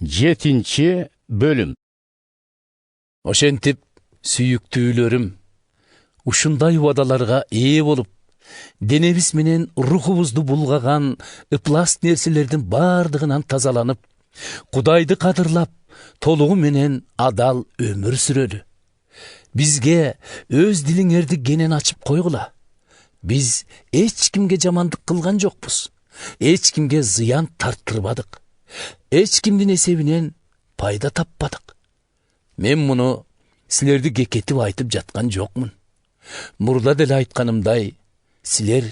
7 bölüm. Ошентип, сүйүктүүлөрүм, ушундай убадаlarga ээ болуп, денебиз менен рухубузду булгаган ыплас нерселердин бардыгынан тазаланып, Кудайды кадырлап, толугу менен адал өмүр сүрөлү. Бизге өз дилиңерди кенен ачып койгула. Биз эч кимге жамандык кылган жокпуз. Эч кимге зыян тарттырбадык. Эч кимдин эсебинен пайда таппадык. Мен муну силерди кекетип айтып жаткан жокмун. Мурда деле айтканымдай, силер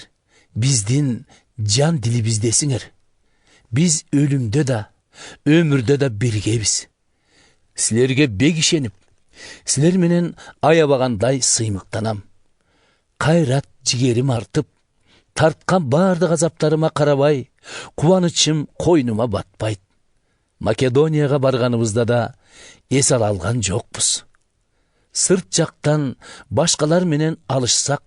биздин жан дилибиздесиңер. Биз өлүмдө да, өмүрдө да биргебиз. Силерге бек ишенип, силер менен аябагандай сыймыктанам. Кайрат жигерим артып, тарткан бардык азаптарыма карабай, кубанычым койнума батпайт. Македонияга барганыбызда да эс ала алган жокпуз. Сырт жактан башкалар менен алышсак,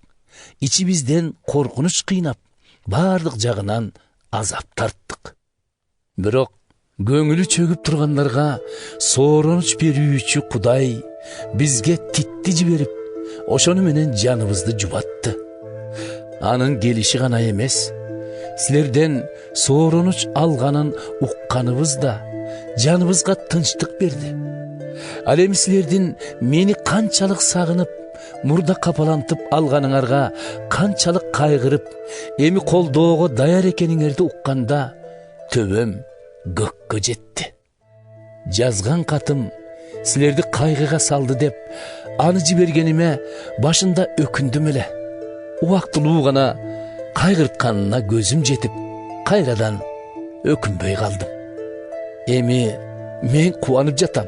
ичибизден коркунуч кыйнап, бардык жагынан азап тарттык. Бирок көңүлү чөгүп тургандарга сооронуч берүүчү Кудай бизге Титти жиберип, ошону менен жаныбызды жубатты. Анын келиши гана эмес, силерден сооронуч алганын укканыбыз да жаныбызга тынчтык берди. Ал эми силердин мени канчалык сагынып, мурда капалантып алганыңарга канчалык кайгырып, эми колдоого даяр экениңерди укканда төбөм көккө жетти. Жазган катым силерди кайгыга салды деп, аны жибергениме башында өкүндүм эле. Убактылуу гана кайгыртканына көзүм жетип, кайрадан өкүнбөй калдым. Эми мен кубанып жатам.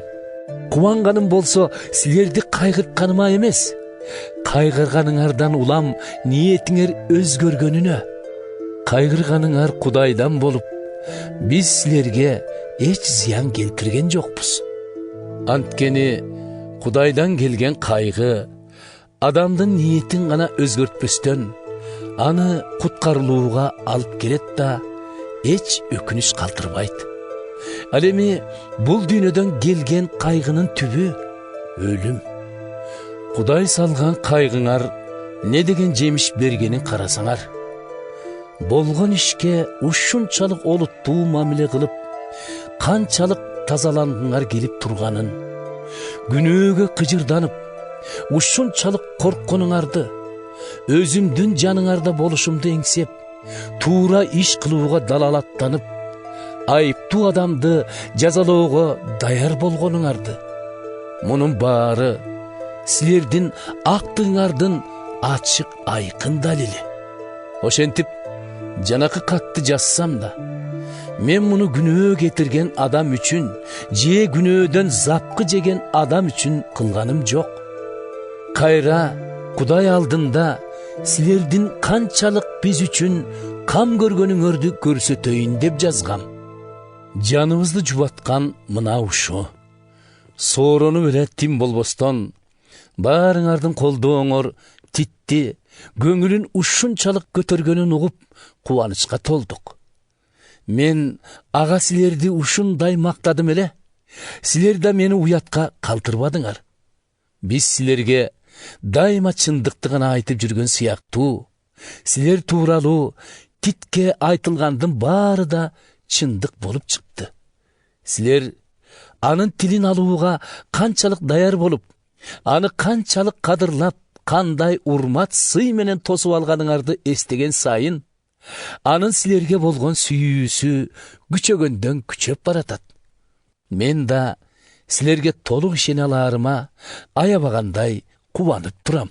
Кубанганым болсо силерди кайгыртканыма эмес, кайгырганыңардан улам ниетиңер өзгөргөнүнө. Кайгырганыңар Кудайдан болуп, биз силерге эч зыян келтирген жокпуз. Анткени Кудайдан келген кайгы адамдын ниетин гана өзгөртпөстөн, аны куткарылууга алып келет да эч өкүнүч калтырбайт. Ал эми бул дүйнөдөн келген кайгынын түбү өлүм. Кудай салган кайгыңар не деген жемиш бергенин карасаңар. Болгон ишке ушунчалык олуттуу мамиле кылып, канчалык тазаландыңар келип турганын, күнөөгө кыжырданып, ушунчалык коркконуңарды, өзүмдүн жаныңарда болушумду эңсеп, туура иш кылууга далалаттанып, айыптуу адамды жазалоого даяр болгонуңарды. Мунун баары силердин актыгыңардын ачык айкын далили. Ошентип, жанакы катты жазсам да, мен муну күнөө кетирген адам үчүн, же күнөөдөн запкы жеген адам үчүн кылганым жок. Кайра Кудай алдында силердин канчалык биз үчүн кам көргөнүңөрдү көрсөтөйүн деп жазгам. Жаныбызды жубаткан мына ушу. Соорону эле тим болбостон, баарыңардын колдооңор Титти көңүлүн ушунчалык көтөргөнүн угуп, кубанычка толдук. Мен ага силерди ушундай мактадым эле, силер да мени уятка калтырбадыңар. Биз силерге дайыма чындыкты гана айтып жүргөн сыяктуу, силер тууралуу Титке айтылгандын баары да чындык болуп чыкты. Силер анын тилин алууга канчалык даяр болуп, аны канчалык кадырлап, кандай урмат сый менен тосуп алганыңарды эстеген сайын, анын силерге болгон сүйүүсү күчөгөндөн күчөп баратат. Мен да силерге толук ишене алаарыма аябагандай кубанып турам.